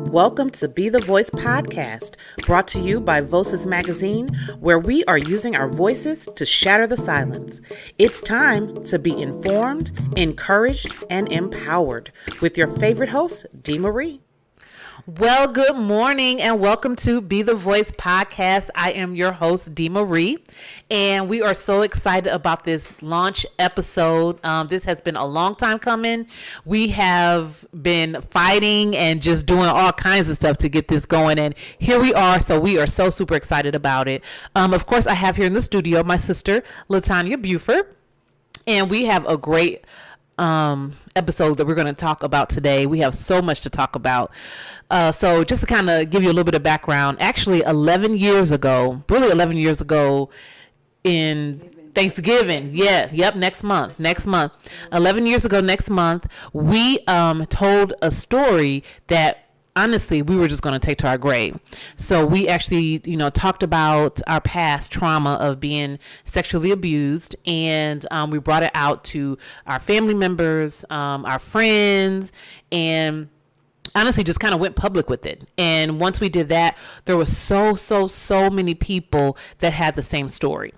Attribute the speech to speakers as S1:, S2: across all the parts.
S1: Welcome to Be the Voice podcast, brought to you by Voices Magazine, where we are using our voices to shatter the silence. It's time to be informed, encouraged, and empowered with your favorite host, Dee Marie. Well, good morning and welcome to Be the Voice podcast. I am your host, Dee Marie, and we are so excited about this launch episode. This has been a long time coming. We have been fighting and just doing all kinds of stuff to get this going, and here we are. So we are so super excited about it. Of course, I have here in the studio my sister, Latonya Buford, and we have a great episode that we're going to talk about today. We have so much to talk about. So just to kind of give you a little bit of background, actually 11 years ago in Thanksgiving. Yeah. Yep. Next month. 11 years ago next month, we told a story that honestly, we were just going to take to our grave. So we actually, talked about our past trauma of being sexually abused, and we brought it out to our family members, our friends, and honestly just kind of went public with it. And once we did that, there was so many people that had the same story.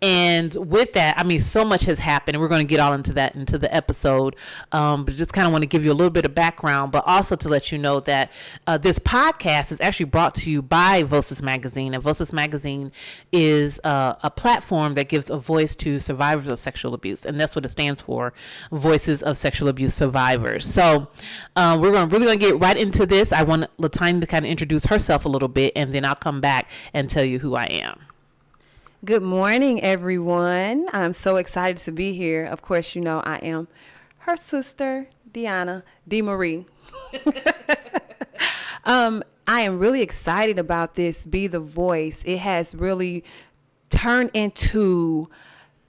S1: And with that, I mean, so much has happened, and we're going to get all into that into the episode. But just kind of want to give you a little bit of background, but also to let you know that this podcast is actually brought to you by Voices Magazine. And Voices Magazine is a platform that gives a voice to survivors of sexual abuse. And that's what it stands for, Voices of Sexual Abuse Survivors. So we're really going to get right into this. I want Latonya to kind of introduce herself a little bit, and then I'll come back and tell you who I am.
S2: Good morning, everyone. I'm so excited to be here. Of course, I am her sister, Dee Marie. I am really excited about this Be the Voice. It has really turned into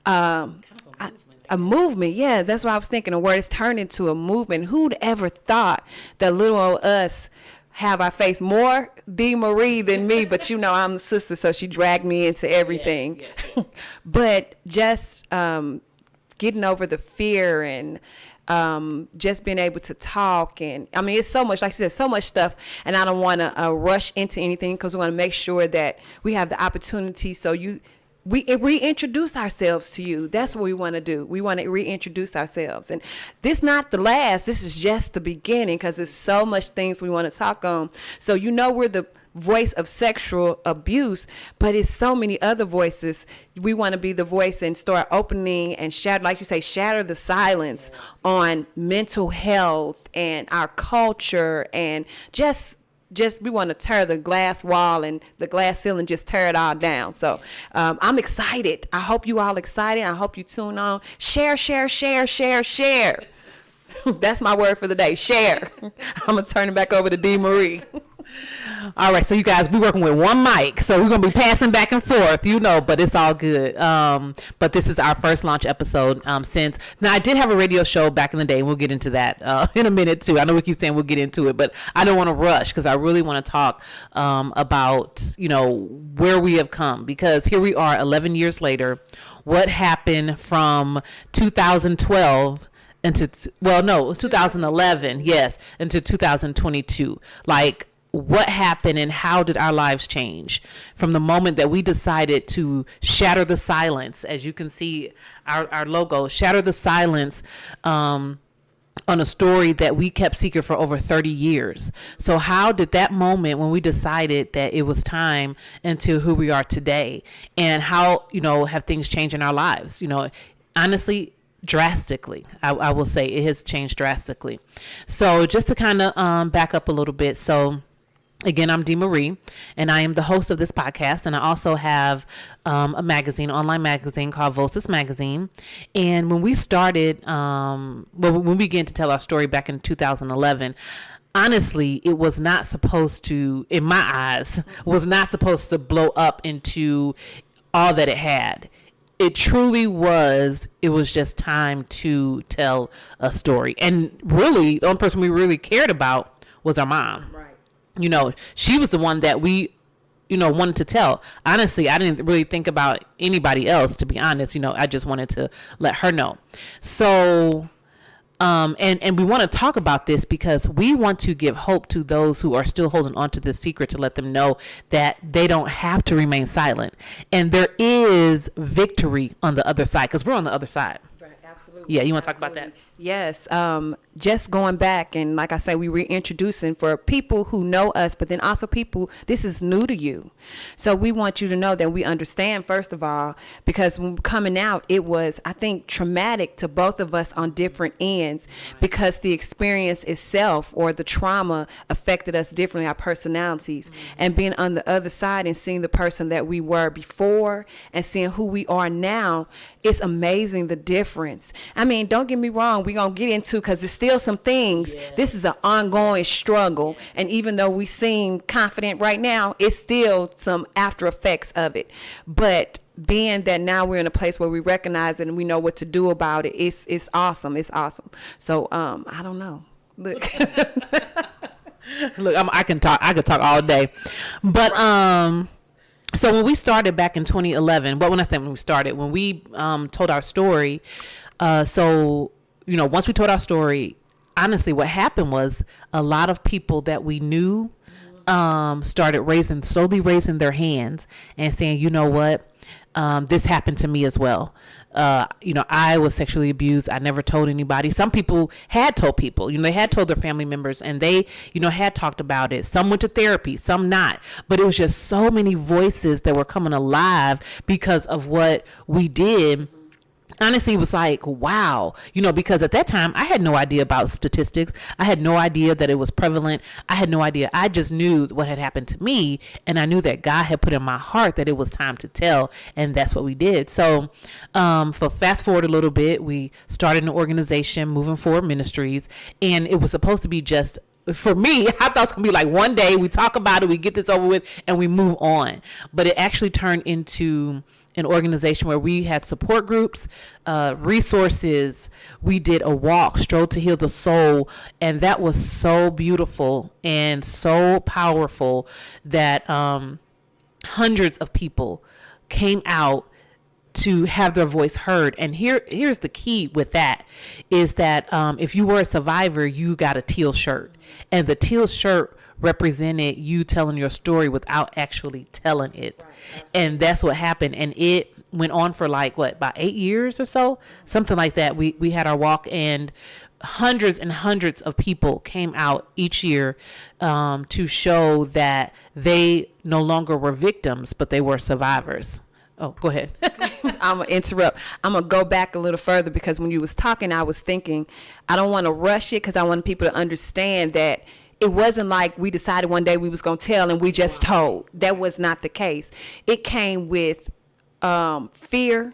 S2: a movement. Yeah, that's what I was thinking. The word is turned into a movement. Who'd ever thought that little old us have our face more Dee Marie than me, but I'm the sister, so she dragged me into everything. Yes. But just getting over the fear and just being able to talk, and I mean, it's so much, like I said, so much stuff, and I don't want to rush into anything because we want to make sure that we have the opportunity so we reintroduce ourselves to you. That's what we want to do. We want to reintroduce ourselves. And this not the last. This is just the beginning because there's so much things we want to talk on. So we're the voice of sexual abuse, but it's so many other voices. We want to be the voice and start opening and shatter, like you say, shatter the silence on mental health and our culture, and just we want to tear the glass wall and the glass ceiling, just tear it all down. So I'm excited. I hope you all excited. I hope you tune on. Share. That's my word for the day. Share. I'm going to turn it back over to Dee Marie.
S1: All right, so you guys, we're working with one mic, so we're going to be passing back and forth, but it's all good. But this is our first launch episode now I did have a radio show back in the day, and we'll get into that in a minute too. I know we keep saying we'll get into it, but I don't want to rush because I really want to talk about, where we have come, because here we are 11 years later. What happened from 2012 it was 2011, yes, into 2022. Like, what happened and how did our lives change from the moment that we decided to shatter the silence? As you can see, our logo, shatter the silence, on a story that we kept secret for over 30 years. So how did that moment when we decided that it was time into who we are today, and how, have things changed in our lives? Honestly, drastically. I will say it has changed drastically. So just to kind of back up a little bit. So again, I'm Dee Marie, and I am the host of this podcast, and I also have a magazine, online magazine called Voices Magazine. And when we started, when we began to tell our story back in 2011, honestly, it was not supposed to, in my eyes, was not supposed to blow up into all that it had. It truly was. It was just time to tell a story. And really, the only person we really cared about was our mom. Right. She was the one that we, wanted to tell. Honestly, I didn't really think about anybody else, to be honest. I just wanted to let her know. So And we want to talk about this because we want to give hope to those who are still holding on to this secret, to let them know that they don't have to remain silent. And there is victory on the other side, because we're on the other side.
S2: Right, absolutely.
S1: Yeah, you want to talk about that?
S2: Yes. Just going back, and like I say, we reintroducing for people who know us, but then also people, this is new to you. So we want you to know that we understand, first of all, because when coming out, it was, I think, traumatic to both of us on different ends, because the experience itself or the trauma affected us differently, our personalities. And being on the other side and seeing the person that we were before and seeing who we are now, it's amazing the difference. I mean, don't get me wrong, we're going to get into, because there's still some things. Yes. This is an ongoing struggle. Yes. And even though we seem confident right now, it's still some after effects of it. But being that now we're in a place where we recognize it and we know what to do about it, it's awesome. It's awesome. So I don't know. Look.
S1: Look, I could talk all day. But so when we started back in 2011, but when I say when we started, when we told our story, so you know, once we told our story, honestly, what happened was a lot of people that we knew started slowly raising their hands and saying, you know what, this happened to me as well. You know, I was sexually abused. I never told anybody. Some people had told people, you know, they had told their family members, and they, you know, had talked about it. Some went to therapy, some not. But it was just so many voices that were coming alive because of what we did. Honestly, it was like, wow, you know, because at that time I had no idea about statistics. I had no idea that it was prevalent. I had no idea. I just knew what had happened to me. And I knew that God had put in my heart that it was time to tell. And that's what we did. So for fast forward a little bit, we started an organization, Moving Forward Ministries. And it was supposed to be just, for me, I thought it was going to be like one day we talk about it, we get this over with, and we move on. But it actually turned into an organization where we had support groups, resources. We did a walk, Stroll to Heal the Soul, and that was so beautiful and so powerful that hundreds of people came out to have their voice heard. And here's the key with that is that if you were a survivor, you got a teal shirt, and the teal shirt represented you telling your story without actually telling it. Right, and that's what happened. And it went on for like, about 8 years or so, something like that. We had our walk, and hundreds and hundreds of people came out each year to show that they no longer were victims, but they were survivors. Oh, go ahead.
S2: I'm going to interrupt. I'm going to go back a little further, because when you was talking, I was thinking, I don't want to rush it, because I want people to understand that it wasn't like we decided one day we was going to tell and we just told. That was not the case. It came with fear.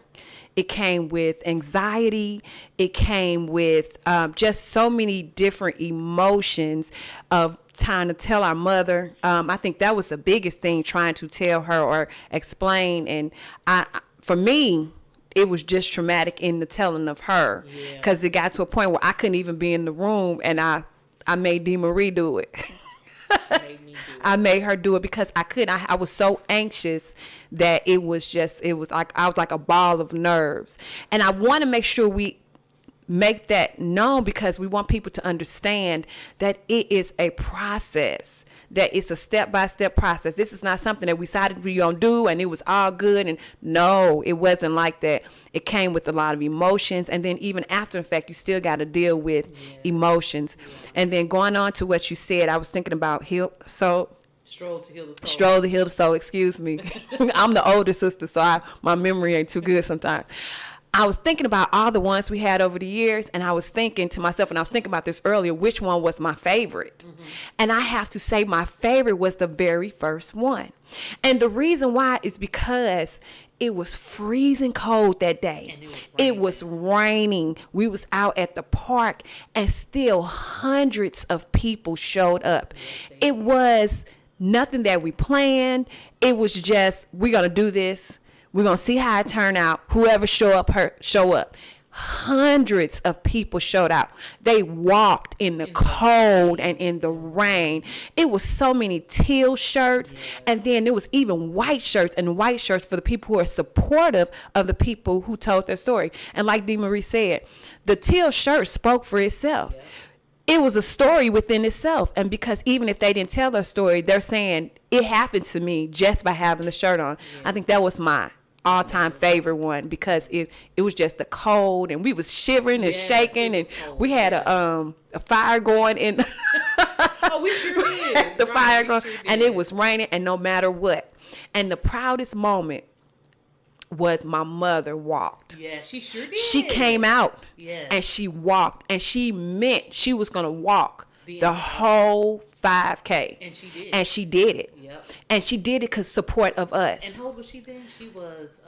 S2: It came with anxiety. It came with just so many different emotions of trying to tell our mother. I think that was the biggest thing, trying to tell her or explain. And for me, it was just traumatic in the telling of her, because it got to a point where I couldn't even be in the room, and I made Dee Marie do it. I made her do it because I couldn't. I was so anxious that it was like I was like a ball of nerves. And I want to make sure we make that known, because we want people to understand that it is a process, that it's a step-by-step process. This is not something that we decided we gonna do and it was all good. And no, it wasn't like that. It came with a lot of emotions, and then even after effect, you still got to deal with emotions. And then going on to what you said, I was thinking about Stroll to Heal the Soul. Stroll to Heal the Soul. Excuse me. I'm the older sister, so my memory ain't too good sometimes. I was thinking about all the ones we had over the years, and I was thinking to myself, and I was thinking about this earlier, which one was my favorite. Mm-hmm. And I have to say my favorite was the very first one. And the reason why is because it was freezing cold that day. It was raining. We was out at the park, and still hundreds of people showed up. It was nothing that we planned. It was just, we're going to do this. We're going to see how it turn out. Whoever show up. hundreds of people showed out. They walked in the cold and in the rain. It was so many teal shirts, and then there was even white shirts and white shirts for the people who are supportive of the people who told their story. And like Dee Marie said, the teal shirt spoke for itself. It was a story within itself. And because even if they didn't tell their story, they're saying it happened to me just by having the shirt on. I think that was my all-time favorite one, because it was just the cold, and we was shivering and shaking, and we had a fire going in.
S1: Oh, we sure did.
S2: The fire going, and it was raining, and no matter what. And the proudest moment was my mother walked.
S1: Yeah, she sure did.
S2: She came out,
S1: yeah,
S2: and she walked, and she meant she was gonna walk the whole 5K.
S1: And she did.
S2: And she did it.
S1: Yep.
S2: And she did it because support of us.
S1: And how old was she then? She was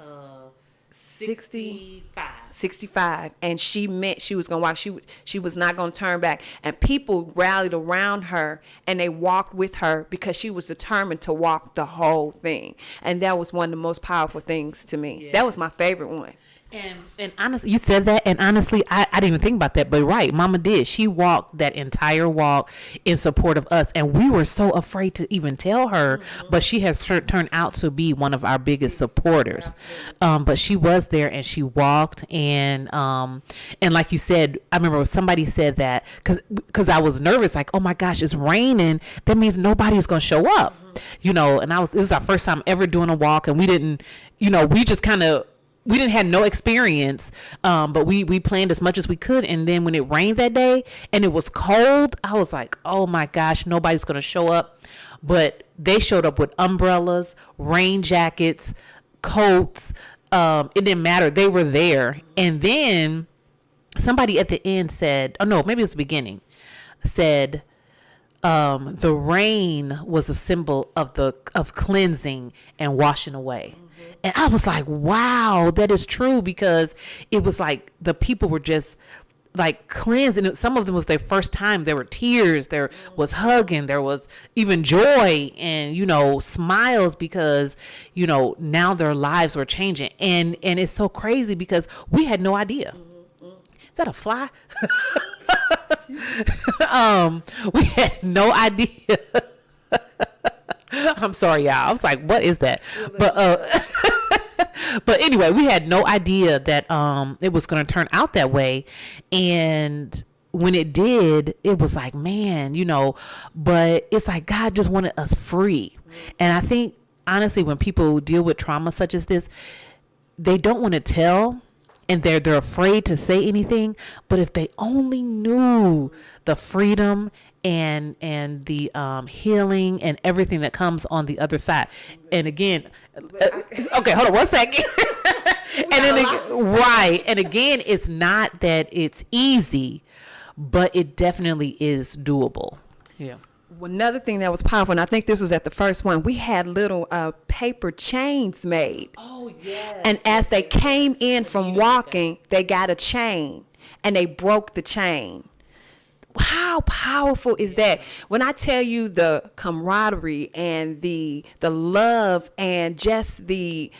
S1: 65.
S2: 65. And she meant she was going to walk. She was not going to turn back. And people rallied around her, and they walked with her because she was determined to walk the whole thing. And that was one of the most powerful things to me. Yeah. That was my favorite one.
S1: And honestly, you said that, and honestly, I didn't even think about that, but right, Mama did. She walked that entire walk in support of us, and we were so afraid to even tell her, but she has turned out to be one of our biggest supporters. But she was there, and she walked, and like you said, I remember somebody said that, because I was nervous, like, oh my gosh, it's raining, that means nobody's going to show up, and this is our first time ever doing a walk, and we didn't, we just kind of, we didn't have no experience, but we planned as much as we could. And then when it rained that day and it was cold, I was like, oh my gosh, nobody's going to show up. But they showed up with umbrellas, rain jackets, coats. It didn't matter. They were there. And then somebody at the end said, oh no, maybe it was the beginning, said, the rain was a symbol of cleansing and washing away. And I was like, wow, that is true, because it was like the people were just like cleansed, and some of them was their first time. There were tears, there was hugging, there was even joy and smiles, because now their lives were changing. And it's so crazy because we had no idea. Is that a fly? We had no idea. I'm sorry, y'all. I was like, what is that? But anyway, we had no idea that it was going to turn out that way. And when it did, it was like, man, but it's like God just wanted us free. And I think, honestly, when people deal with trauma such as this, they don't want to tell, and they're afraid to say anything. But if they only knew the freedom and the healing and everything that comes on the other side. And again, okay, hold on 1 second. And then right, and again, it's not that it's easy, but it definitely is doable. Yeah.
S2: Another thing that was powerful, and I think this was at the first one, we had little paper chains made.
S1: Oh, yes.
S2: And as they came in from walking, they got a chain, and they broke the chain. How powerful is that? When I tell you the camaraderie and the love and just the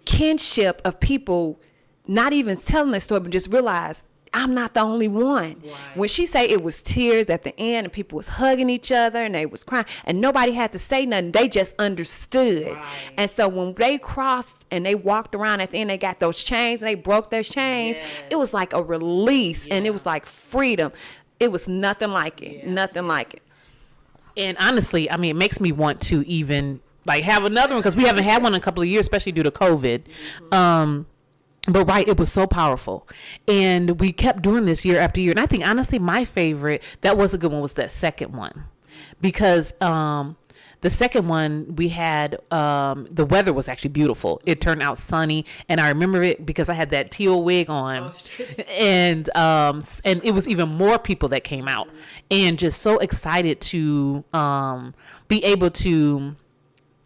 S2: kinship of people not even telling their story, but just realize I'm not the only one. Right. When she say it was tears at the end and people was hugging each other and they was crying and nobody had to say nothing, they just understood. Right. And so when they crossed and they walked around at the end, they got those chains and they broke their chains. Yes. It was like a release, and it was like freedom. It was nothing like it. Yeah. Nothing like it.
S1: And honestly, I mean, it makes me want to even like have another one, because we haven't had one in a couple of years, especially due to COVID. Mm-hmm. But right, it was so powerful, and we kept doing this year after year. And I think honestly, my favorite, that was a good one, was that second one, because the second one we had, the weather was actually beautiful. It turned out sunny, and I remember it because I had that teal wig on, and it was even more people that came out, and just so excited to be able to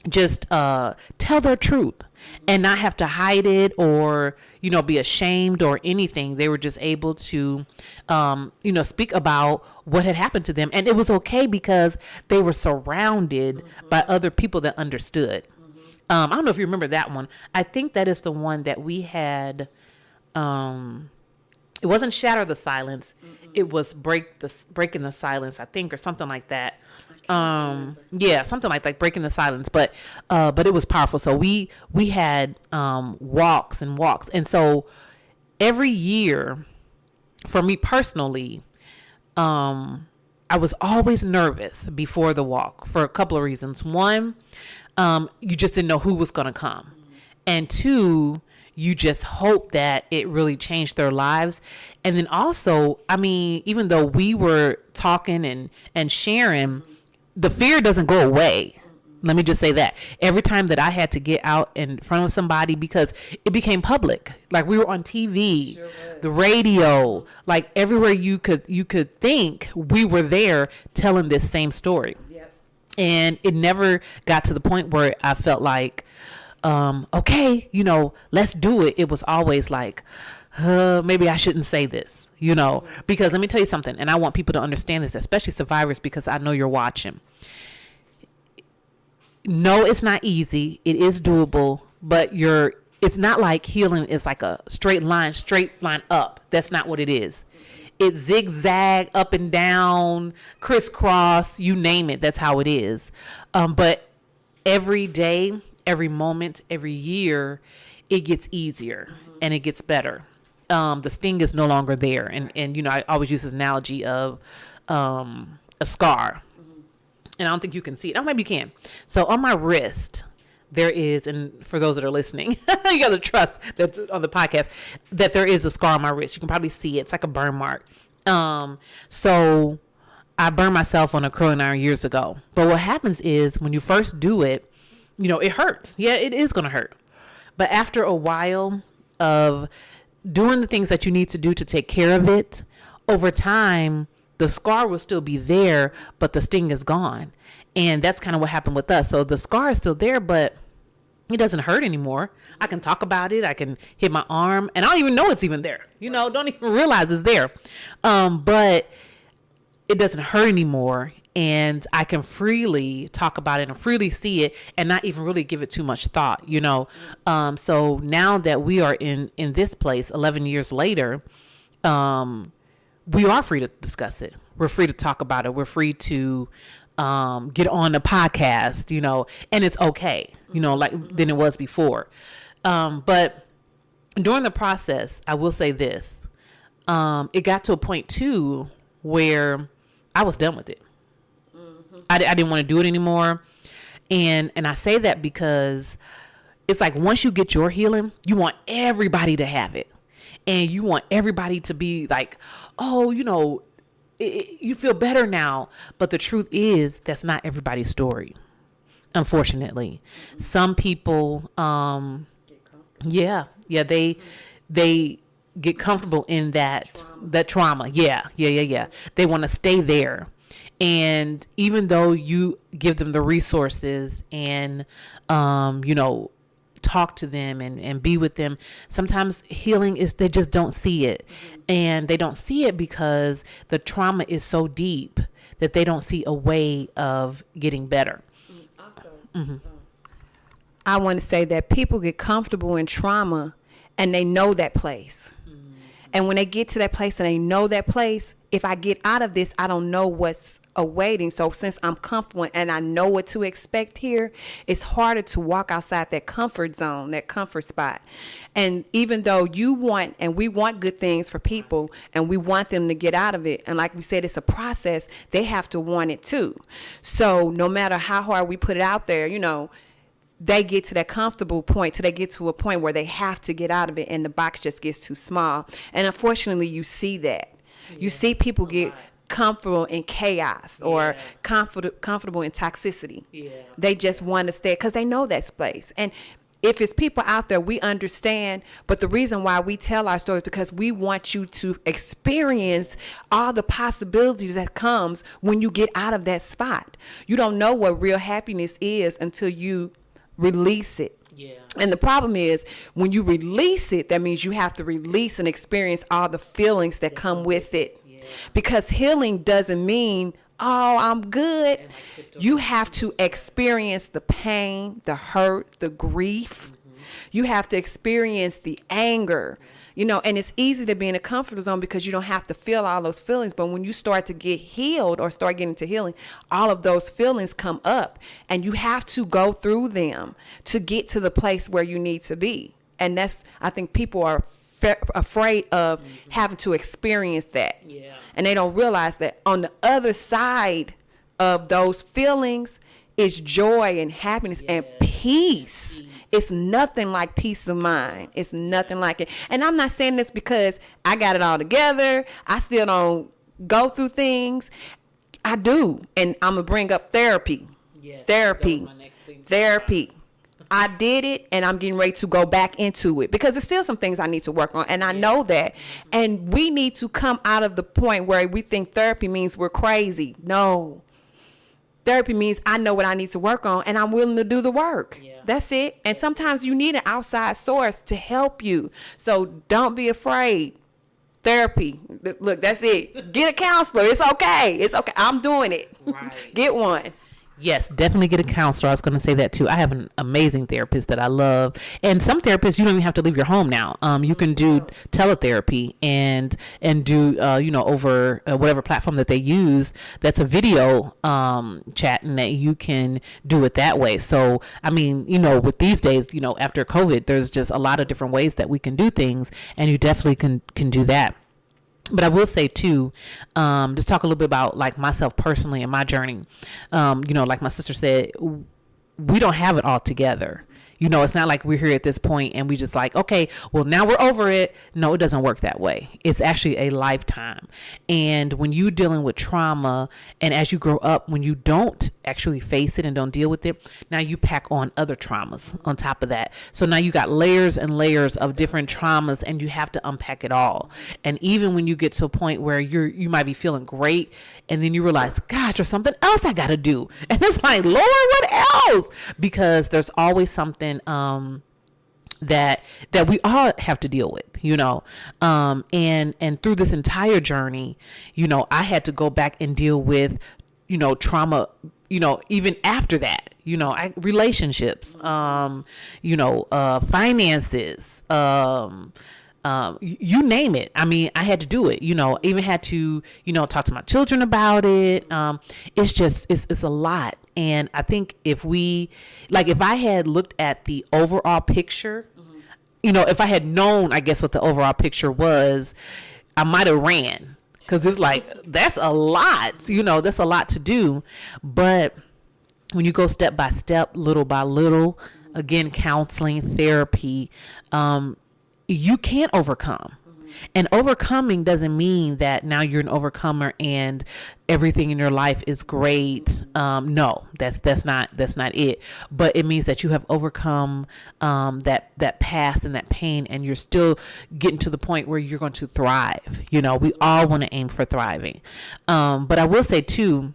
S1: just tell their truth and not have to hide it or be ashamed or anything. They were just able to speak about what had happened to them, and it was okay because they were surrounded by other people that understood. I don't know if you remember that one. I think that is the one that we had It wasn't Shatter the Silence. It was Breaking the Silence, I think, or something like that. Yeah, something like that, Breaking the Silence. But it was powerful. So we had walks and walks, and so every year, for me personally, I was always nervous before the walk for a couple of reasons. One, you just didn't know who was going to come, and two, you just hope that it really changed their lives. And then also, I mean, even though we were talking and sharing, the fear doesn't go away. Let me just say that every time that I had to get out in front of somebody, because it became public, like we were on TV, the radio, like everywhere you could think, we were there telling this same story.
S2: Yep.
S1: And it never got to the point where I felt like, okay, let's do it. It was always like, maybe I shouldn't say this, because let me tell you something. And I want people to understand this, especially survivors, because I know you're watching. No, it's not easy. It is doable, but it's not like healing is like a straight line up. That's not what it is. It's zigzag, up and down, crisscross, you name it. That's how it is. But every day, every moment, every year, it gets easier and it gets better. The sting is no longer there. And I always use this analogy of a scar. And I don't think you can see it. Oh, maybe you can. So on my wrist, there is, and for those that are listening, you got to trust that's on the podcast, that there is a scar on my wrist. You can probably see it. It's like a burn mark. So I burned myself on a curling iron years ago. But what happens is when you first do it, it hurts. Yeah, it is going to hurt. But after a while of doing the things that you need to do to take care of it, over time, the scar will still be there, but the sting is gone. And that's kind of what happened with us. So the scar is still there, but it doesn't hurt anymore. I can talk about it. I can hit my arm, and I don't even know it's even there. Don't even realize it's there. But it doesn't hurt anymore. And I can freely talk about it and freely see it and not even really give it too much thought, So now that we are in this place 11 years later, we are free to discuss it. We're free to talk about it. We're free to get on the podcast, and it's okay, than it was before. But during the process, I will say this, it got to a point too where I was done with it. I didn't want to do it anymore. And I say that because it's like, once you get your healing, you want everybody to have it. And you want everybody to be like, oh, you feel better now. But the truth is, that's not everybody's story. Unfortunately, some people, they get comfortable in that trauma. Yeah. They want to stay there. And even though you give them the resources and, talk to them and be with them, sometimes healing is, they just don't see it. And they don't see it because the trauma is so deep that they don't see a way of getting better.
S2: I want to say that people get comfortable in trauma and they know that place. And when they get to that place and they know that place, if I get out of this, I don't know what's awaiting. So since I'm comfortable and I know what to expect here, it's harder to walk outside that comfort zone, that comfort spot. And even though we want good things for people and we want them to get out of it, and like we said, it's a process, they have to want it too. So no matter how hard we put it out there, they get to that comfortable point till they get to a point where they have to get out of it and the box just gets too small. And unfortunately, you see that. Yeah. You see people get comfortable in chaos or comfortable in toxicity. Yeah. They just want to stay because they know that space. And if it's people out there, we understand. But the reason why we tell our stories because we want you to experience all the possibilities that comes when you get out of that spot. You don't know what real happiness is until you release it. Yeah. And the problem is when you release it, that means you have to release and experience all the feelings that come with it. Yeah. Because healing doesn't mean, oh, I'm good. You have to experience the pain, the hurt, the grief. Mm-hmm. You have to experience the anger. And it's easy to be in a comfort zone because you don't have to feel all those feelings. But when you start to get healed or start getting to healing, all of those feelings come up, and you have to go through them to get to the place where you need to be. And I think people are afraid of having to experience that.
S1: Yeah.
S2: And they don't realize that on the other side of those feelings is joy and happiness and peace. It's nothing like peace of mind. It's nothing like it. And I'm not saying this because I got it all together. I still don't go through things. I do. And I'm going to bring up therapy.
S1: Yes,
S2: Therapy. Therapy. I did it, and I'm getting ready to go back into it because there's still some things I need to work on, and I know that. And we need to come out of the point where we think therapy means we're crazy. No. Therapy means I know what I need to work on, and I'm willing to do the work. Yeah. That's it. And sometimes you need an outside source to help you. So don't be afraid. Therapy. Look, that's it. Get a counselor. It's okay. It's okay. I'm doing it. Right. Get one.
S1: Yes, definitely get a counselor. I was going to say that too. I have an amazing therapist that I love, and some therapists you don't even have to leave your home now. You can do teletherapy and do over whatever platform that they use. That's a video chat, and that you can do it that way. So I mean, with these days, after COVID, there's just a lot of different ways that we can do things, and you definitely can do that. But I will say too, just talk a little bit about like myself personally and my journey. Like my sister said, we don't have it all together. It's not like we're here at this point and we just like, okay, well now we're over it. No, it doesn't work that way. It's actually a lifetime. And when you're dealing with trauma, and as you grow up, when you don't actually face it and don't deal with it, now you pack on other traumas on top of that. So now you got layers and layers of different traumas, and you have to unpack it all. And even when you get to a point where you might be feeling great, and then you realize, gosh, there's something else I got to do. And it's like, Lord, what else? Because there's always something that we all have to deal with, and through this entire journey, I had to go back and deal with, trauma, even after that, relationships, finances, you name it. I mean, I had to do it, even had to, talk to my children about it. It's a lot. And I think if I had looked at the overall picture, if I had known, I guess, what the overall picture was, I might have ran, because it's like, that's a lot, that's a lot to do. But when you go step by step, little by little, again, counseling, therapy, you can overcome. And overcoming doesn't mean that now you're an overcomer and everything in your life is great. No, that's not it. But it means that you have overcome that past and that pain, and you're still getting to the point where you're going to thrive. We all want to aim for thriving. But I will say too,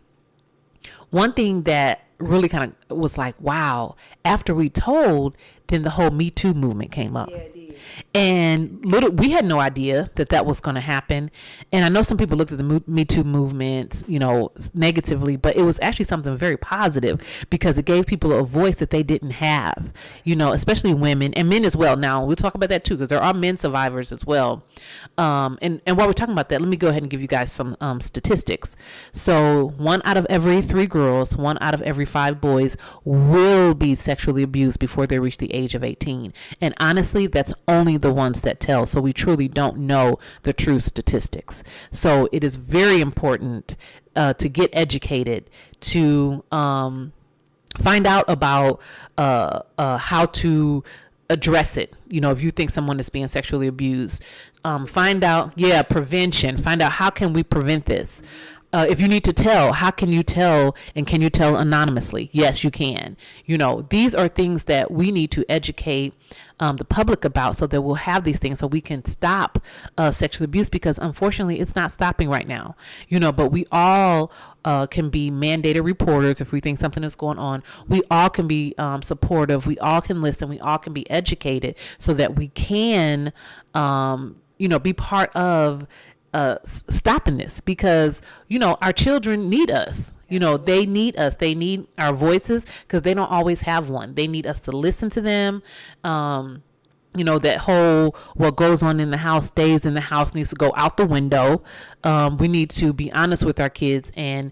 S1: one thing that really kind of was like, wow, after we told, then the whole Me Too movement came up. Yeah, it did. And we had no idea that was going to happen. And I know some people looked at the Me Too movement, negatively, but it was actually something very positive, because it gave people a voice that they didn't have, especially women and men as well. Now we'll talk about that too, because there are men survivors as well. And while we're talking about that, let me go ahead and give you guys some statistics. So 1 out of every 3 girls, 1 out of every 5 boys will be sexually abused before they reach the age of 18. And honestly, that's only the ones that tell. So we truly don't know the true statistics. So it is very important to get educated, to find out about how to address it. If you think someone is being sexually abused, find out, prevention, find out how can we prevent this. If you need to tell, how can you tell, and can you tell anonymously? Yes, you can. These are things that we need to educate the public about, so that we'll have these things so we can stop sexual abuse, because unfortunately it's not stopping right now. But we all can be mandated reporters if we think something is going on. We all can be supportive. We all can listen. We all can be educated, so that we can, be part of stopping this, because our children need us. They need us. They need our voices, because they don't always have one. They need us to listen to them. that whole what goes on in the house stays in the house needs to go out the window. We need to be honest with our kids and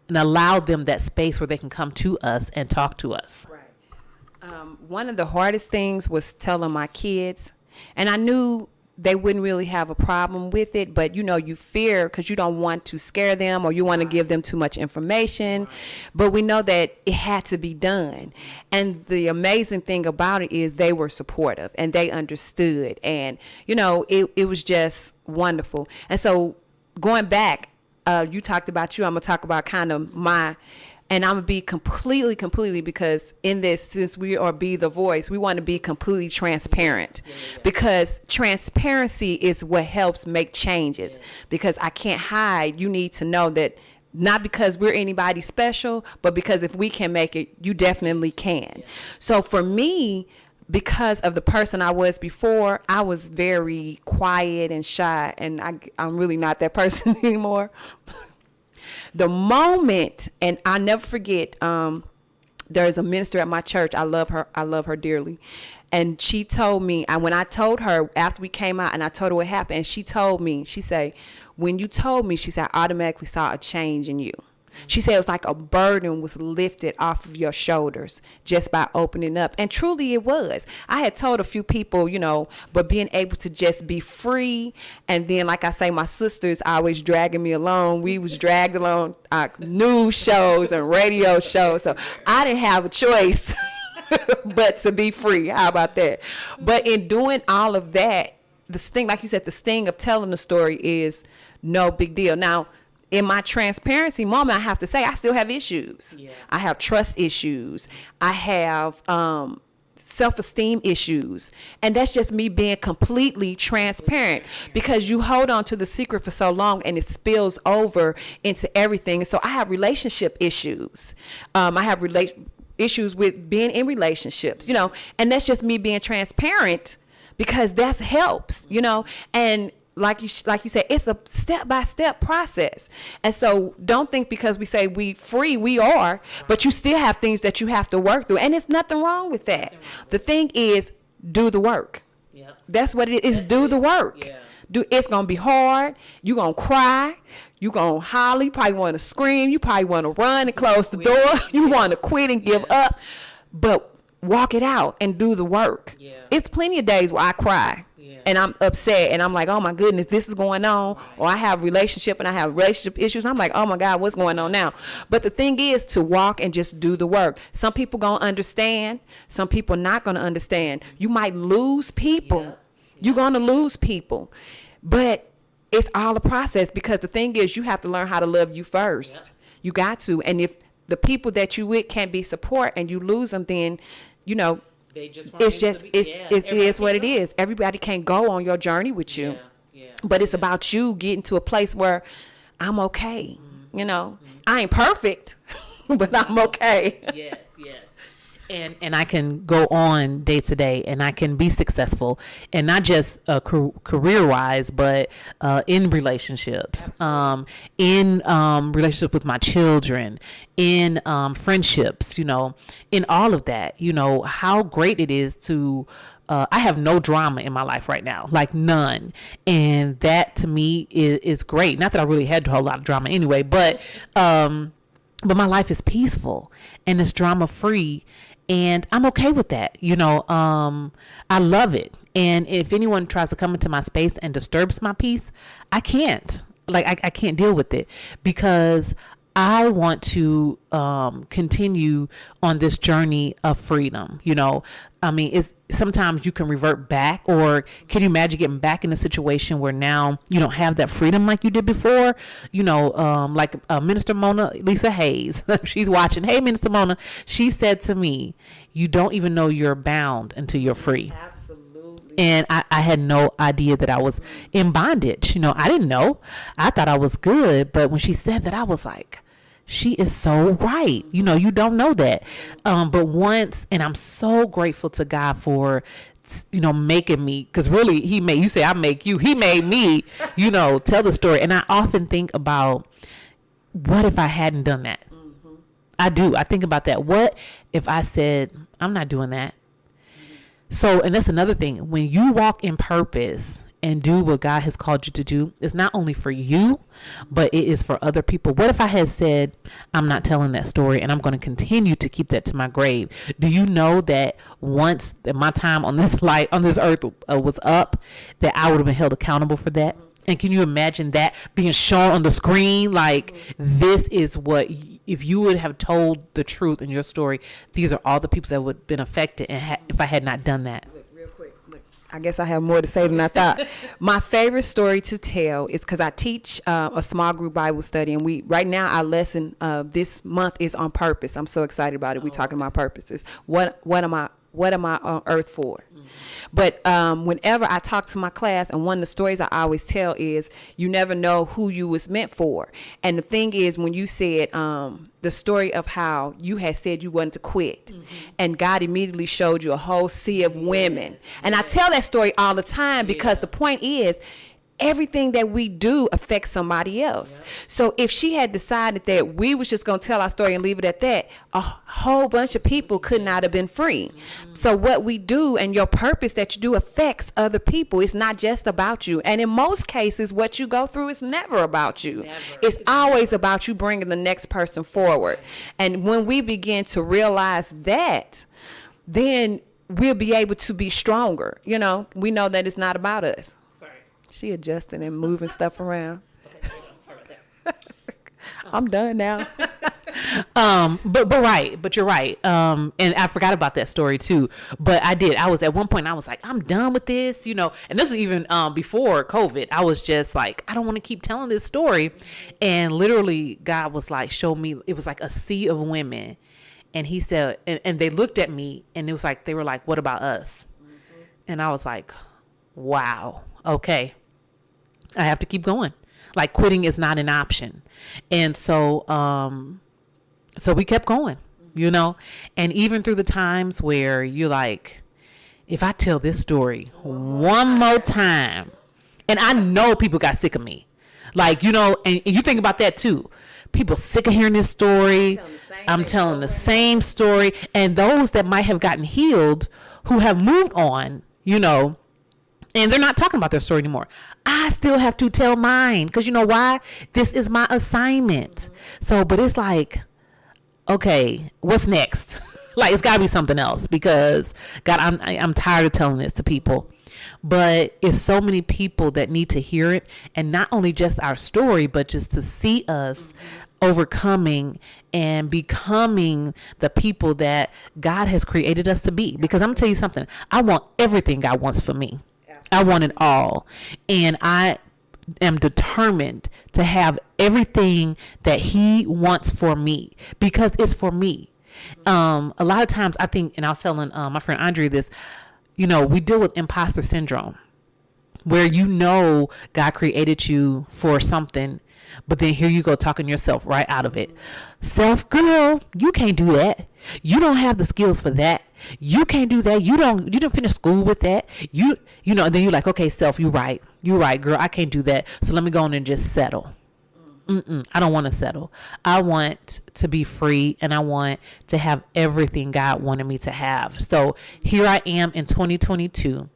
S1: allow them that space where they can come to us and talk to us.
S2: Right. One of the hardest things was telling my kids, and I knew they wouldn't really have a problem with it, but you fear because you don't want to scare them or you want to give them too much information. But we know that it had to be done. And the amazing thing about it is they were supportive and they understood. And, it was just wonderful. And so going back, you talked about I'm going to talk about kind of and I'm going to be completely, because in this, since we are Be the Voice, we want to be completely transparent. Because transparency is what helps make changes. Because I can't hide. You need to know that not because we're anybody special, but because if we can make it, you definitely can. So for me, because of the person I was before, I was very quiet and shy, and I'm really not that person anymore. The moment, and I'll never forget, there's a minister at my church. I love her dearly. And she told me, when I told her after we came out and I told her what happened, and she told me, she said, when you told me, she said, I automatically saw a change in you. She said it was like a burden was lifted off of your shoulders just by opening up. And truly it was. I had told a few people, but being able to just be free. And then, like I say, my sisters always dragging me along. We was dragged along news shows and radio shows. So I didn't have a choice but to be free. How about that? But in doing all of that, the sting, like you said, the sting of telling the story is no big deal. Now, in my transparency moment, I have to say I still have issues. I have trust issues. I have self-esteem issues. And that's just me being completely transparent, because you hold on to the secret for so long and it spills over into everything. So I have relationship issues. I have issues with being in relationships, and that's just me being transparent, because that helps, and like you said, it's a step-by-step process. And so don't think because we say we free, we are, but you still have things that you have to work through. And there's nothing wrong with that. The thing is, do the work. That's what it is. Do the work. It's going to be hard. You're going to cry. You're going to holler. You probably want to scream. You probably want to run and close the door. You want to quit and give up. But walk it out and do the work. It's plenty of days where I cry. And I'm upset and I'm like, oh my goodness, this is going on. Or I have relationship issues. I'm like, oh my God, what's going on now? But the thing is to walk and just do the work. Some people gonna understand. Some people not gonna understand. You might lose people. You're gonna lose people. But it's all a process, because the thing is you have to learn how to love you first. You got to. And if the people that you with can't be support and you lose them, then, it is what it is. Everybody can't go on your journey with you. But it's about you getting to a place where I'm okay. I ain't perfect, but I'm okay.
S1: Yes. And I can go on day to day, and I can be successful, and not just career wise, but in relationships, in relationships with my children, in friendships, in all of that. How great it is to I have no drama in my life right now, like none. And that to me is great. Not that I really had a whole lot of drama anyway, but my life is peaceful and it's drama free. And I'm okay with that. I love it. And if anyone tries to come into my space and disturbs my peace, I can't. I can't deal with it, because I want to continue on this journey of freedom. It's sometimes you can revert back, or can you imagine getting back in a situation where now you don't have that freedom like you did before? Like Minister Mona Lisa Hayes, she's watching. Hey, Minister Mona, she said to me, you don't even know you're bound until you're free.
S2: Absolutely.
S1: And I had no idea that I was in bondage. I didn't know. I thought I was good. But when she said that, I was like, she is so right. You don't know that. But once, and I'm so grateful to God for, making me, because really you say I make you, he made me, tell the story. And I often think about, what if I hadn't done that? I do. I think about that. What if I said, I'm not doing that? So, and that's another thing. When you walk in purpose and do what God has called you to do, it's not only for you, but it is for other people. What if I had said, I'm not telling that story and I'm going to continue to keep that to my grave? Do you know that once that my time on this earth was up, that I would have been held accountable for that? And can you imagine that being shown on the screen? Like, this is what, if you would have told the truth in your story, these are all the people that would have been affected and if I had not done that.
S2: Real quick, look, I guess I have more to say than I thought. My favorite story to tell is because I teach a small group Bible study, and right now our lesson this month is on purpose. I'm so excited about it. We're talking about purposes. What am I on earth for? But whenever I talk to my class, and one of the stories I always tell is, you never know who you was meant for. And the thing is, when you said the story of how you had said you wanted to quit, and God immediately showed you a whole sea of women. And I tell that story all the time because the point is, everything that we do affects somebody else. So if she had decided that we was just going to tell our story and leave it at that, a whole bunch of people could not have been free. So what we do and your purpose that you do affects other people. It's not just about you. And in most cases, what you go through is never about you. It's always about you bringing the next person forward. And when we begin to realize that, then we'll be able to be stronger. You know, we know that it's not about us. She adjusting and moving stuff around.
S1: Okay, I'm sorry about that.
S2: I'm done now.
S1: But you're right. And I forgot about that story too. But I was at one point, I was like, I'm done with this, you know, and this is even before COVID. I was just like, I don't want to keep telling this story. And literally God was like, show me, it was like a sea of women. And he said, and they looked at me and it was like, they were like, what about us? And I was like, wow. Okay, I have to keep going. Like, quitting is not an option. And so we kept going, you know, and even through the times where you're like, if I tell this story one more time, and I know people got sick of me, like, you know, and you think about that too. People sick of hearing this story. I'm telling the same story. And those that might have gotten healed, who have moved on, you know, and they're not talking about their story anymore. I still have to tell mine because you know why? This is my assignment. So, but it's like, okay, what's next? Like, it's got to be something else because God, I'm tired of telling this to people. But it's so many people that need to hear it, and not only just our story, but just to see us overcoming and becoming the people that God has created us to be. Because I'm gonna tell you something. I want everything God wants for me. I want it all. And I am determined to have everything that he wants for me because it's for me. A lot of times I think, and I was telling my friend Andre this, you know, we deal with imposter syndrome where, you know, God created you for something, but then here you go talking yourself right out of it. Self, girl, you can't do that. You don't have the skills for that. You can't do that. You didn't finish school with that. You know, and then you're like, okay, self, you're right, girl. I can't do that. So let me go on and just settle. I don't want to settle. I want to be free, and I want to have everything God wanted me to have. So here I am in 2022,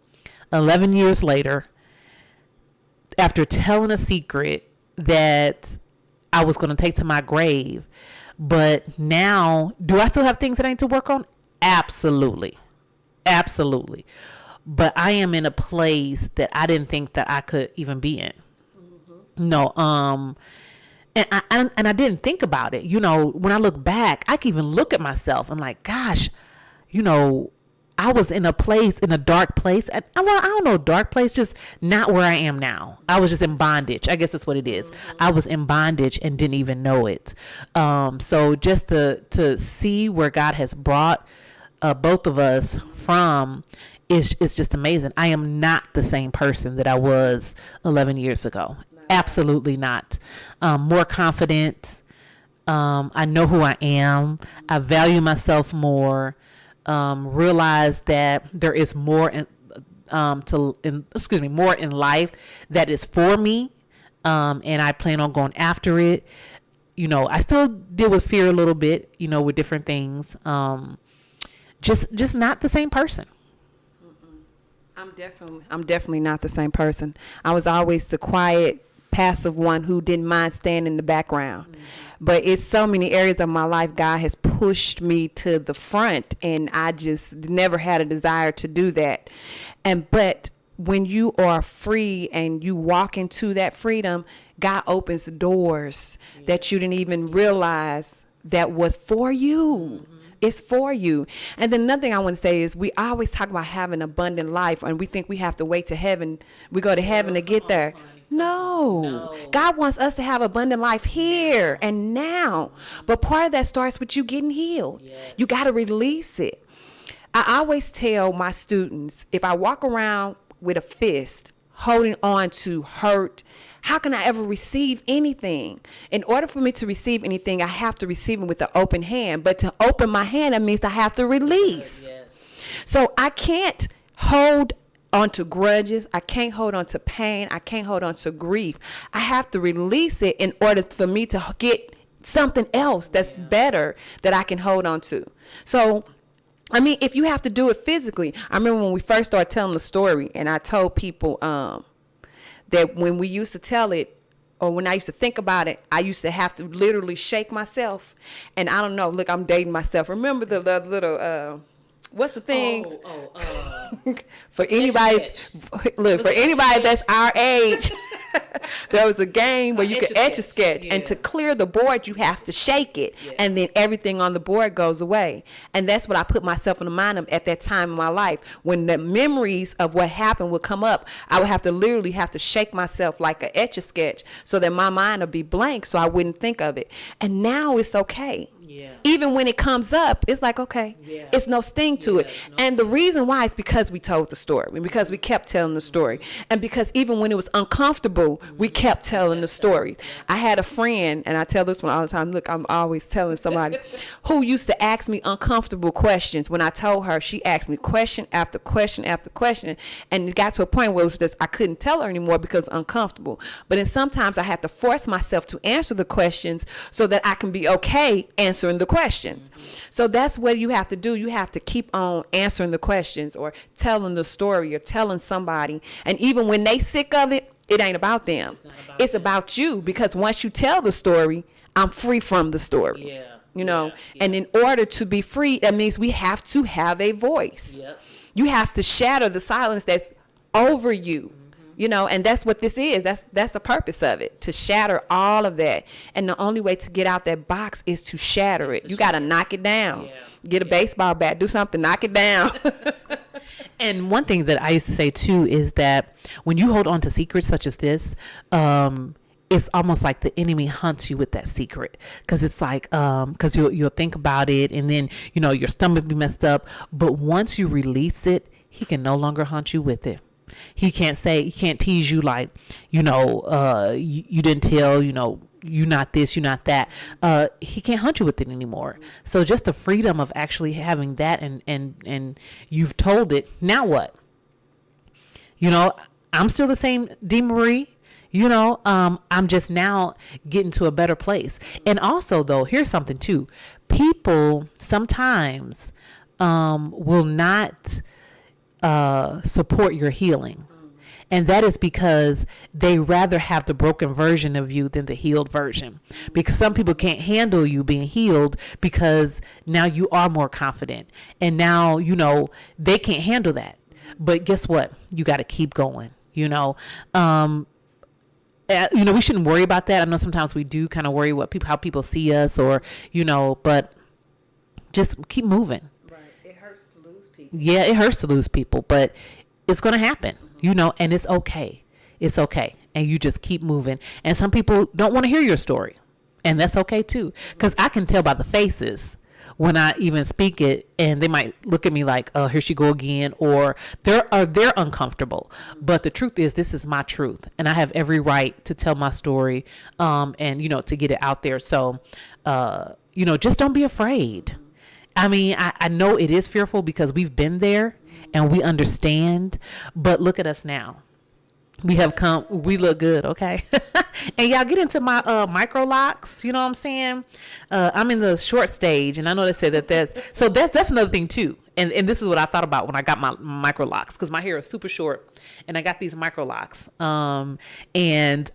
S1: 11 years later, after telling a secret that I was going to take to my grave. But now, do I still have things that I need to work on? Absolutely. Absolutely. But I am in a place that I didn't think that I could even be in. No, and I didn't think about it. You know, when I look back, I can even look at myself and like, gosh, you know, I was in a place, in a dark place. I don't know, dark place, just not where I am now. I was just in bondage. I guess that's what it is. I was in bondage and didn't even know it. So just to see where God has brought both of us from is just amazing. I am not the same person that I was 11 years ago. Absolutely not. More confident. I know who I am. I value myself more. Realize that there is more more in life that is for me. And I plan on going after it. You know, I still deal with fear a little bit, you know, with different things. Just not the same person.
S2: I'm definitely not the same person. I was always the quiet, passive one who didn't mind staying in the background. Mm-hmm. But it's so many areas of my life God has pushed me to the front, and I just never had a desire to do that. But when you are free and you walk into that freedom, God opens doors that you didn't even realize that was for you. Mm-hmm. It's for you. And then another thing I want to say is we always talk about having an abundant life, and we think we have to wait to heaven. We go to heaven to get there. No. God wants us to have abundant life here and now. But part of that starts with you getting healed. Yes. You got to release it. I always tell my students, if I walk around with a fist holding on to hurt, how can I ever receive anything? In order for me to receive anything, I have to receive it with an open hand. But to open my hand, that means I have to release. Yes. So I can't hold onto grudges. I can't hold on to pain. I can't hold on to grief. I have to release it in order for me to get something else that's better that I can hold on to. So, I mean, if you have to do it physically, I remember when we first started telling the story, and I told people that when we used to tell it, or when I used to think about it, I used to have to literally shake myself. And I don't know, look, I'm dating myself. Remember the little, what's the thing? For anybody, look, for anybody that's our age, there was a game where you could etch a sketch, and to clear the board, you have to shake it, and then everything on the board goes away. And that's what I put myself in the mind of at that time in my life. When the memories of what happened would come up, I would have to literally have to shake myself like a etch a sketch so that my mind would be blank so I wouldn't think of it. And now it's okay. Yeah. Even when it comes up, it's like, okay, it's no sting to it. And the reason why is because we told the story, because we kept telling the story. And because even when it was uncomfortable, we kept telling the story. I had a friend, and I tell this one all the time, look, I'm always telling somebody, who used to ask me uncomfortable questions. When I told her, she asked me question after question after question. And it got to a point where it was just, I couldn't tell her anymore because it was uncomfortable. But then sometimes I have to force myself to answer the questions so that I can be okay answering the questions. So that's what you have to do. You have to keep on answering the questions or telling the story or telling somebody. And even when they sick of it, it ain't about them. It's about you, because once you tell the story, I'm free from the story. Yeah. You know, and in order to be free, that means we have to have a voice. Yep. You have to shatter the silence that's over you. You know, and that's what this is. That's the purpose of it, to shatter all of that. And the only way to get out that box is to shatter it. You got to knock it down. Yeah. Get a baseball bat, do something, knock it down.
S1: And one thing that I used to say too is that when you hold on to secrets such as this, it's almost like the enemy hunts you with that secret, because it's like, because you'll think about it, and then, you know, your stomach be messed up. But once you release it, he can no longer hunt you with it. He can't tease you like, you know, you didn't tell, you know, you're not this, you're not that. He can't hunt you with it anymore. So just the freedom of actually having that, and you've told it. Now what? You know, I'm still the same Dee Marie. You know, I'm just now getting to a better place. And also, though, here's something too. People sometimes will not support your healing. And that is because they rather have the broken version of you than the healed version. Because some people can't handle you being healed, because now you are more confident. And now, you know, they can't handle that. But guess what? You got to keep going, you know. You know, we shouldn't worry about that. I know sometimes we do kind of worry how people see us, or, you know, but just keep moving.
S2: Right. It hurts to lose people.
S1: Yeah, it hurts to lose people, but it's going to happen, you know, and it's okay. It's okay. And you just keep moving. And some people don't want to hear your story, and that's okay too. Because I can tell by the faces when I even speak it, and they might look at me like, oh, here she go again, or they're uncomfortable. But the truth is, this is my truth, and I have every right to tell my story, and, you know, to get it out there. So, you know, just don't be afraid. I mean, I know it is fearful because we've been there and we understand, but look at us now. We have come. We look good, okay? And y'all get into my micro locks. You know what I'm saying? I'm in the short stage, and I know they say that's another thing too. And this is what I thought about when I got my micro locks, because my hair is super short, and I got these micro locks. And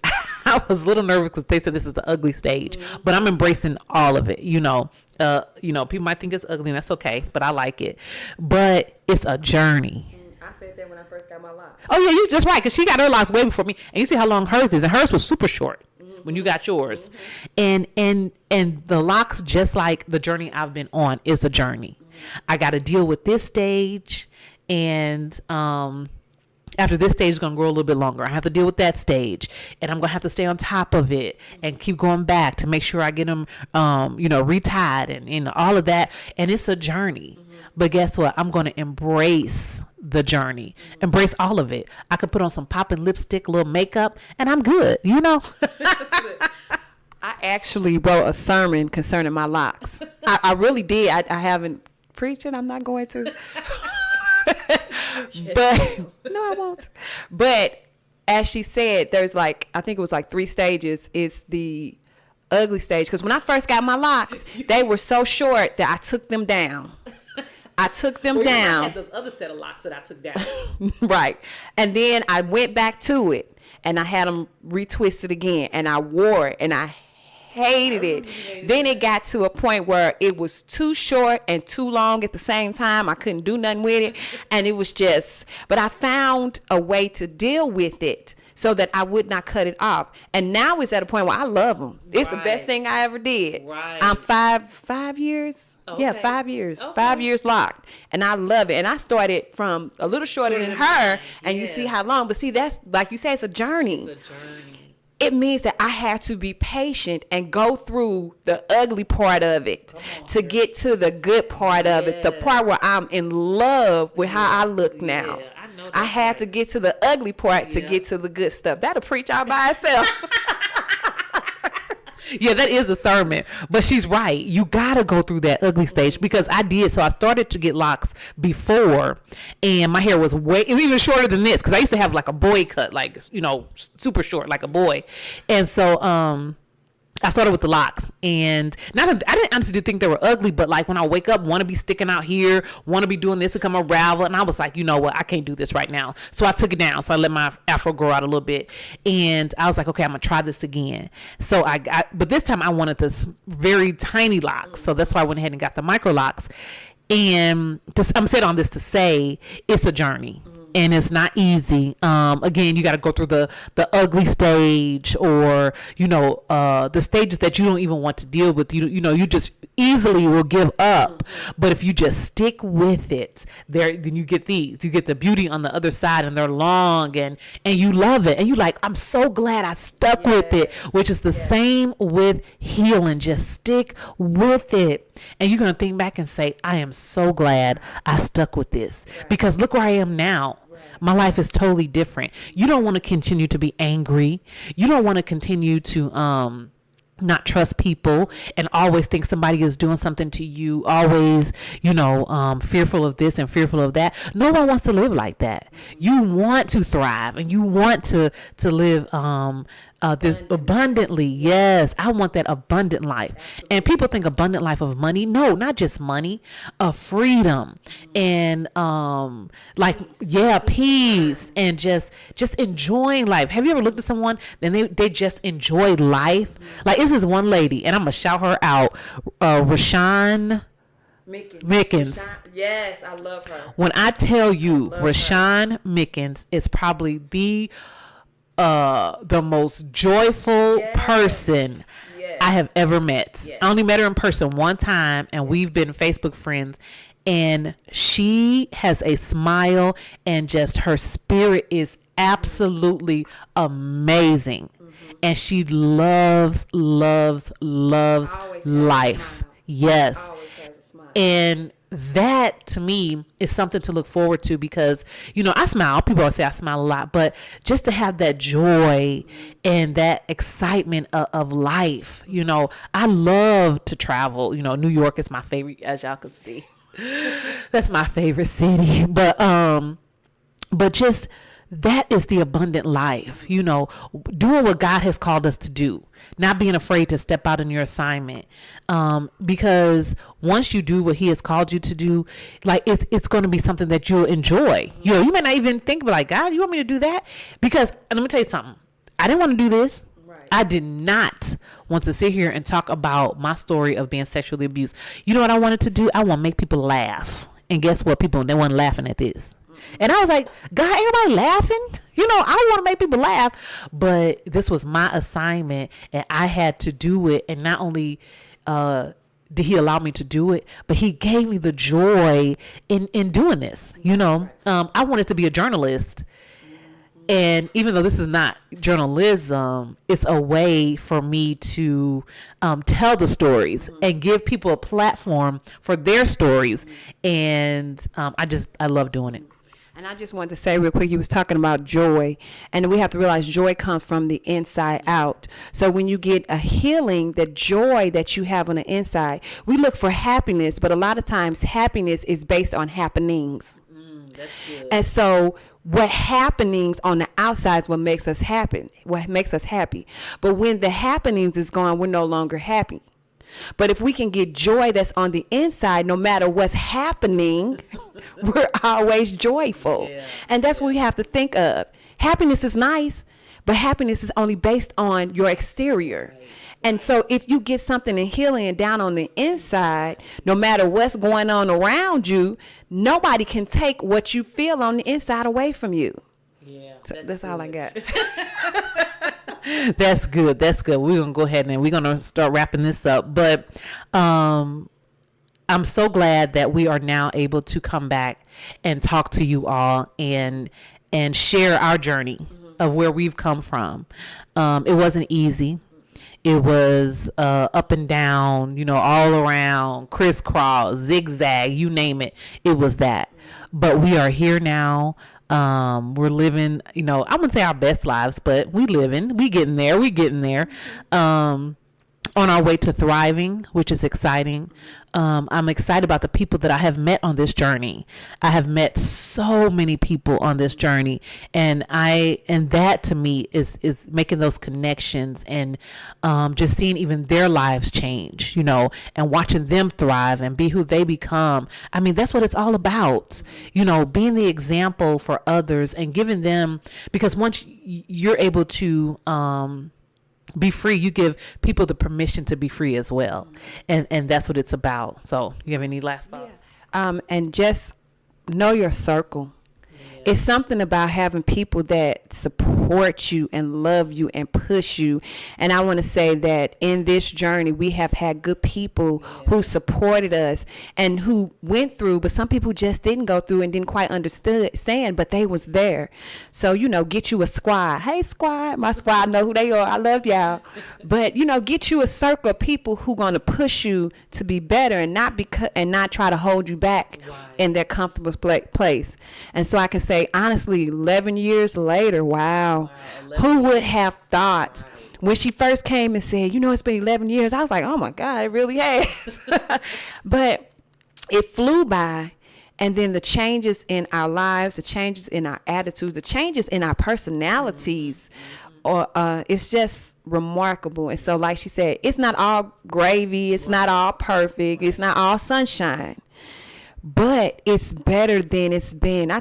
S1: I was a little nervous because they said this is the ugly stage, but I'm embracing all of it. People might think it's ugly, and that's okay, but I like it. But it's a journey.
S2: I said that when I first got my locks.
S1: Oh yeah, you're just right, because she got her locks way before me, and you see how long hers is, and hers was super short when you got yours. And the locks, just like the journey I've been on, is a journey. I got to deal with this stage, and after this stage is going to grow a little bit longer, I have to deal with that stage, and I'm going to have to stay on top of it and keep going back to make sure I get them retied and all of that. And it's a journey. But guess what? I'm going to embrace the journey, embrace all of it. I could put on some popping lipstick, a little makeup, and I'm good,
S2: I actually wrote a sermon concerning my locks. I really did. I haven't preached it. I'm not going to. But no, I won't. But as she said, there's I think it was 3 stages. It's the ugly stage. Because when I first got my locks, they were so short that I took them down. I took them down.
S1: I had those other set of locks that I took down.
S2: Right. And then I went back to it, and I had them retwisted again, and I wore it, and I hated it. Then it got to a point where it was too short and too long at the same time. I couldn't do nothing with it. And it was but I found a way to deal with it so that I would not cut it off. And now it's at a point where I love them. It's the best thing I ever did.
S1: Right.
S2: I'm 5 years. Okay. Yeah, 5 years. Okay. 5 years locked. And I love it. And I started from a little shorter than her. And you see how long. But see, that's, like you said, it's a journey.
S1: It's a journey.
S2: It means that I have to be patient and go through the ugly part of it to get to the good part of it, the part where I'm in love with how I look now. I had to get to the ugly part to get to the good stuff. That'll preach all by itself.
S1: Yeah, that is a sermon. But she's right. You got to go through that ugly stage, because I did. So I started to get locks before, and my hair was even shorter than this, because I used to have a boy cut, super short, like a boy. And so I started with the locks, and I didn't honestly think they were ugly, but when I wake up, want to be sticking out here, want to be doing this to come unravel, and I was like, you know what, I can't do this right now. So I took it down. So I let my afro grow out a little bit, and I was like, okay, I'm gonna try this again. So but this time I wanted this very tiny locks, so that's why I went ahead and got the micro locks. And I'm saying all this to say it's a journey. And it's not easy. Again, you got to go through the ugly stage, or the stages that you don't even want to deal with. You just easily will give up. But if you just stick with it, then you get these. You get the beauty on the other side, and they're long, and you love it, and you like, I'm so glad I stuck with it. Which is the same with healing. Just stick with it, and you're gonna think back and say, I am so glad I stuck with this, because look where I am now. My life is totally different. You don't want to continue to be angry. You don't want to continue to not trust people and always think somebody is doing something to you, always, fearful of this and fearful of that. No one wants to live like that. You want to thrive, and you want to live this abundantly. Yes, I want that abundant life. And people think abundant life of money. No, not just money, of freedom and peace, and just enjoying life. Have you ever looked at someone and they just enjoy life? Like, this is one lady, and I'm gonna shout her out, Rashawn Mickens.
S2: Yes, I love her.
S1: When I tell you, Rashawn Mickens is probably the most joyful person I have ever met. I only met her in person one time, and we've been Facebook friends, and she has a smile, and just her spirit is absolutely amazing. And she loves life. Yes. And that to me is something to look forward to, because I smile. People always say I smile a lot, but just to have that joy and that excitement of life. I love to travel. New York is my favorite, as y'all can see. That's my favorite city. But just that is the abundant life, doing what God has called us to do, not being afraid to step out in your assignment. Because once you do what he has called you to do, like it's going to be something that you'll enjoy. You may not even think about like, God, you want me to do that? Because, and let me tell you something, I didn't want to do this. Right. I did not want to sit here and talk about my story of being sexually abused. You know what I wanted to do? I want to make people laugh. And guess what? They weren't laughing at this. And I was like, God, everybody laughing? I want to make people laugh. But this was my assignment, and I had to do it. And not only did he allow me to do it, but he gave me the joy in doing this. I wanted to be a journalist. And even though this is not journalism, it's a way for me to tell the stories and give people a platform for their stories. And I love doing it.
S2: And I just wanted to say real quick, you was talking about joy, and we have to realize joy comes from the inside out. So when you get a healing, the joy that you have on the inside, we look for happiness, but a lot of times happiness is based on happenings.
S1: That's good.
S2: And so what happenings on the outside is what makes us happy. But when the happenings is gone, we're no longer happy. But if we can get joy that's on the inside, no matter what's happening, we're always joyful. Yeah. And that's what we have to think of. Happiness is nice, but happiness is only based on your exterior. Right. And so if you get something in healing down on the inside, no matter what's going on around you, nobody can take what you feel on the inside away from you.
S1: Yeah,
S2: so that's all I got.
S1: That's good. We're going to go ahead and we're going to start wrapping this up. But I'm so glad that we are now able to come back and talk to you all and share our journey of where we've come from. It wasn't easy. It was up and down, all around, crisscross, zigzag, you name it. It was that. But we are here now. We're living, I wouldn't say our best lives, but we getting there. On our way to thriving, which is exciting. I'm excited about the people that I have met on this journey. I have met so many people on this journey, and that to me is making those connections and just seeing even their lives change, and watching them thrive and be who they become. I mean, that's what it's all about, being the example for others and giving them, because once you're able to be free, you give people the permission to be free as well. And that's what it's about. So you have any last thoughts?
S2: Yeah. And just know your circle. Yeah. It's something about having people that support you and love you and push you. And I want to say that in this journey, we have had good people who supported us and who went through, but some people just didn't go through and didn't quite understand, but they was there. So, get you a squad. Hey, squad, my squad know who they are. I love y'all. But, get you a circle of people who going to push you to be better and not try to hold you back in their comfortable place. And so I can say, honestly, 11 years later, wow, who would have thought? When she first came and said, it's been 11 years, I was like, oh my God, it really has. But it flew by. And then the changes in our lives, the changes in our attitudes, the changes in our personalities, it's just remarkable. And so like she said, it's not all gravy. It's not all perfect. It's not all sunshine. But it's better than it's been.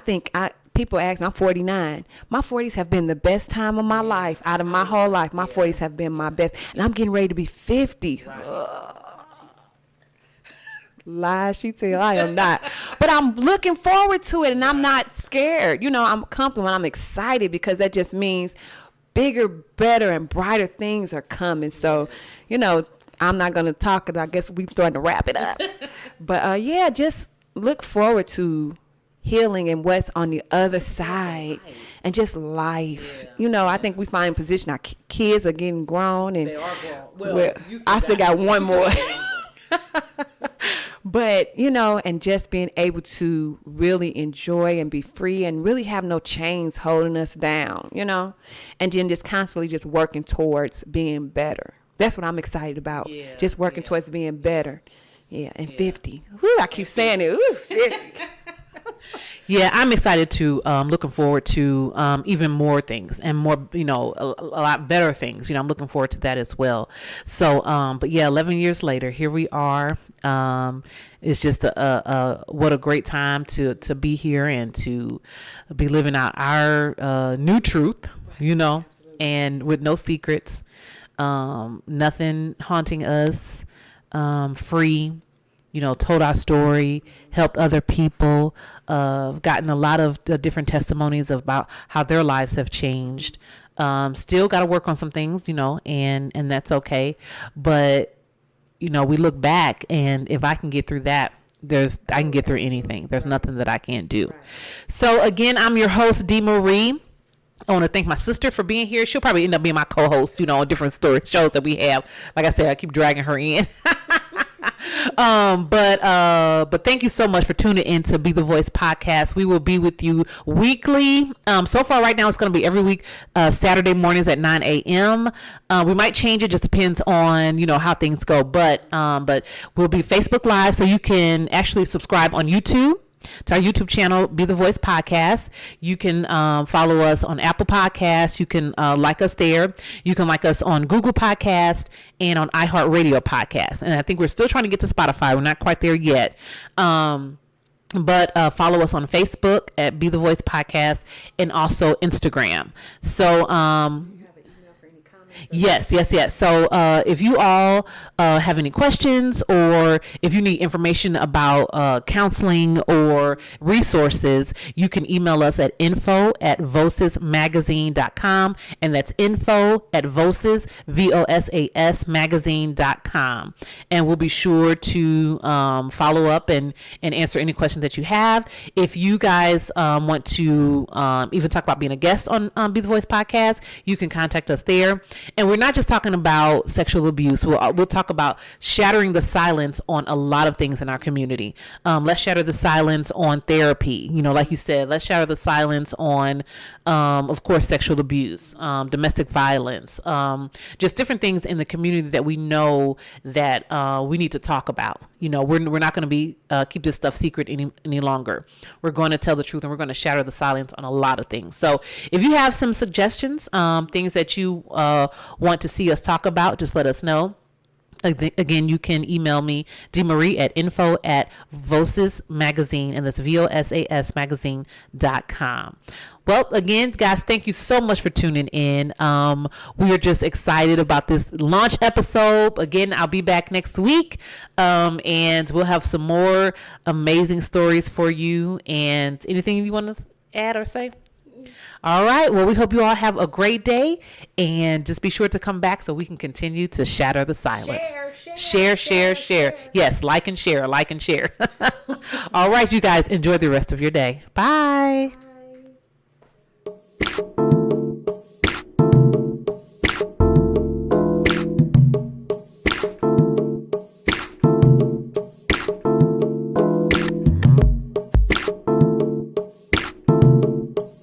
S2: People ask me, I'm 49. My 40s have been the best time of my life. Out of my whole life, my 40s have been my best. And I'm getting ready to be 50. Lies she tell, I am not. But I'm looking forward to it, and I'm not scared. I'm comfortable and I'm excited because that just means bigger, better, and brighter things are coming. So, I'm not going to talk, I guess we're starting to wrap it up. But, just look forward to healing and what's on the other side and just life. I think we find in position our kids are getting grown, and
S1: they are grown. Well,
S2: I still got one more. But, and just being able to really enjoy and be free and really have no chains holding us down, and then just constantly just working towards being better. That's what I'm excited about. Yeah, just working towards being better. Yeah, and 50. Whew, I keep saying it. Ooh, 50.
S1: Yeah, I'm excited to, looking forward to even more things and more, a lot better things. I'm looking forward to that as well. So, but yeah, 11 years later, here we are. It's just what a great time to be here and to be living out our new truth, and with no secrets, nothing haunting us, free. Told our story, helped other people, gotten a lot of different testimonies about how their lives have changed. Still got to work on some things, and that's okay. But, we look back, and if I can get through that, I can get through anything. There's nothing that I can't do. So again, I'm your host, Dee Marie. I want to thank my sister for being here. She'll probably end up being my co-host, on different shows that we have. Like I said, I keep dragging her in. But thank you so much for tuning in to Be the Voice podcast. We will be with you weekly. So far right now it's going to be every week, Saturday mornings at 9 a.m. We might change it, just depends on, how things go. But we'll be Facebook Live, so you can actually subscribe on YouTube to our YouTube channel, Be the Voice Podcast. You can follow us on Apple Podcasts. You can like us there. You can like us on Google Podcast and on iHeartRadio Podcast. And I think we're still trying to get to Spotify. We're not quite there yet. But follow us on Facebook at Be the Voice Podcast and also Instagram. So, Yes. So if you all have any questions, or if you need information about counseling or resources, you can email us at info@vocesmagazine.com, and that's info@voces, VOSAS magazine.com. And we'll be sure to follow up and answer any questions that you have. If you guys want to even talk about being a guest on Be the Voice Podcast, you can contact us there. And we're not just talking about sexual abuse. We'll talk about shattering the silence on a lot of things in our community. Let's shatter the silence on therapy. Like you said, let's shatter the silence on, of course, sexual abuse, domestic violence, just different things in the community that we know that we need to talk about. We're not going to be keep this stuff secret any longer. We're going to tell the truth, and we're going to shatter the silence on a lot of things. So if you have some suggestions, things that you want to see us talk about, just let us know. Again, you can email me, Dee Marie, at info@voces magazine, and that's VOSAS magazine.com. Well, again, guys, thank you so much for tuning in. We are just excited about this launch episode. Again, I'll be back next week, and we'll have some more amazing stories for you. And anything you want to add or say? All right. Well, we hope you all have a great day, and just be sure to come back so we can continue to shatter the silence. Share. Yes, like and share. All right, you guys, enjoy the rest of your day. Bye.
S3: Bye.